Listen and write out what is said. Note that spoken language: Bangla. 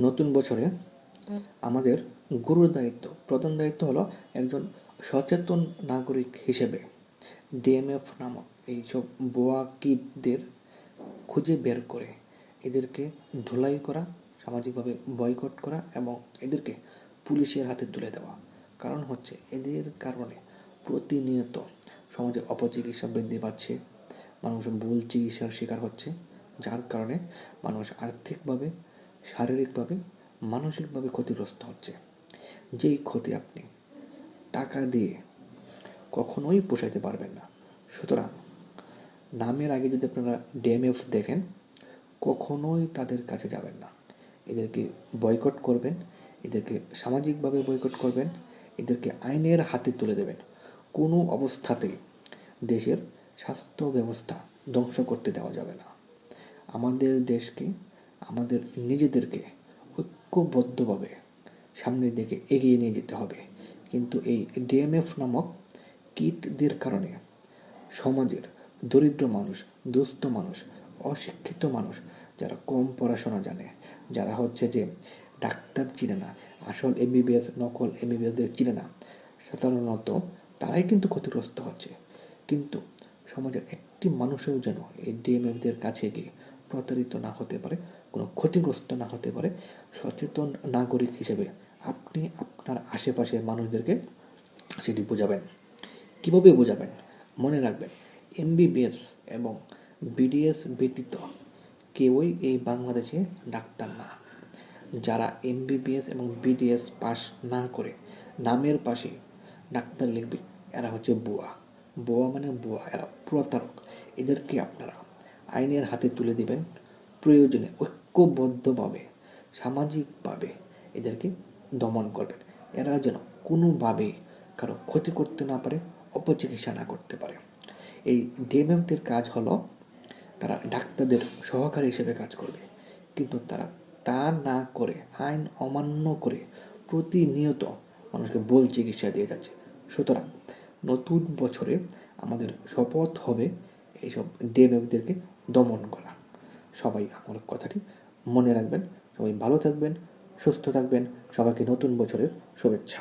নতুন বছরে আমাদের গুরুর দায়িত্ব, প্রধান দায়িত্ব হলো একজন সচেতন নাগরিক হিসেবে ডিএমএফ নামক এইসব বোয়া কিডদের খুঁজে বের করে এদেরকে ধুলাই করা, সামাজিকভাবে বয়কট করা এবং এদেরকে পুলিশের হাতে তুলে দেওয়া। কারণ হচ্ছে এদের কারণে প্রতিনিয়ত সমাজে অপচিকিৎসা বৃদ্ধি পাচ্ছে, মানুষ ভুল চিকিৎসার শিকার হচ্ছে, যার কারণে মানুষ আর্থিকভাবে, শারীরিকভাবে, মানসিকভাবে ক্ষতিগ্রস্ত হচ্ছে। যেই ক্ষতি আপনি টাকা দিয়ে কখনোই পোষাইতে পারবেন না। সুতরাং নামের আগে যদি আপনারা ডিএমএফ দেখেন, কখনোই তাদের কাছে যাবেন না। এদেরকে বয়কট করবেন, এদেরকে সামাজিকভাবে বয়কট করবেন, এদেরকে আইনের হাতে তুলে দেবেন। কোনো অবস্থাতেই দেশের স্বাস্থ্য ব্যবস্থা ধ্বংস করতে দেওয়া যাবে না। আমাদের দেশকে, আমাদের নিজেদেরকে ঐক্যবদ্ধভাবে সামনের দিকে এগিয়ে নিয়ে যেতে হবে। কিন্তু এই ডিএমএফ নামক কিটদের কারণে সমাজের দরিদ্র মানুষ, দুস্থ মানুষ, অশিক্ষিত মানুষ, যারা কম পড়াশোনা জানে, যারা হচ্ছে যে ডাক্তার চিনে না, আসল এমবিবিএস নকল এমবিবিএসদের চিনে না, সাধারণত তারাই কিন্তু ক্ষতিগ্রস্ত হচ্ছে। কিন্তু সমাজের একটি মানুষও যেন এই ডিএমএফদের কাছে গিয়ে প্রতারিত না হতে পারে, কোনো ক্ষতিগ্রস্ত না হতে পারে। সচেতন নাগরিক হিসেবে আপনি আপনার আশেপাশের মানুষদেরকে সেটি বোঝাবেন। কীভাবে বোঝাবেন? মনে রাখবেন, এমবিবিএস এবং বিডিএস ব্যতীত কেউই এই বাংলাদেশে ডাক্তার না। যারা এমবিবিএস এবং বিডিএস পাস না করে নামের পাশে ডাক্তার লিখবে, এরা হচ্ছে বুয়া। বুয়া মানে বুয়া, এরা প্রতারক। এদেরকে আপনারা আইনের হাতে তুলে দিবেন। প্রয়োজনে ঐক্যবদ্ধভাবে, সামাজিকভাবে এদেরকে দমন করবেন। এরা যেন কোনোভাবেই কারো ক্ষতি করতে না পারে, অপচিকিৎসা না করতে পারে। এই ডিএমএফদের কাজ হলো তারা ডাক্তারদের সহকারী হিসেবে কাজ করবে, কিন্তু তারা তা না করে আইন অমান্য করে প্রতিনিয়ত মানুষকে ভুল চিকিৎসা দিয়ে যাচ্ছে। সুতরাং নতুন বছরে আমাদের শপথ হবে এইসব ডিএমএফদেরকে দমন করা। সবাই আমার কথাটি মনে রাখবেন। সবাই ভালো থাকবেন, সুস্থ থাকবেন। সবাইকে নতুন বছরের শুভেচ্ছা।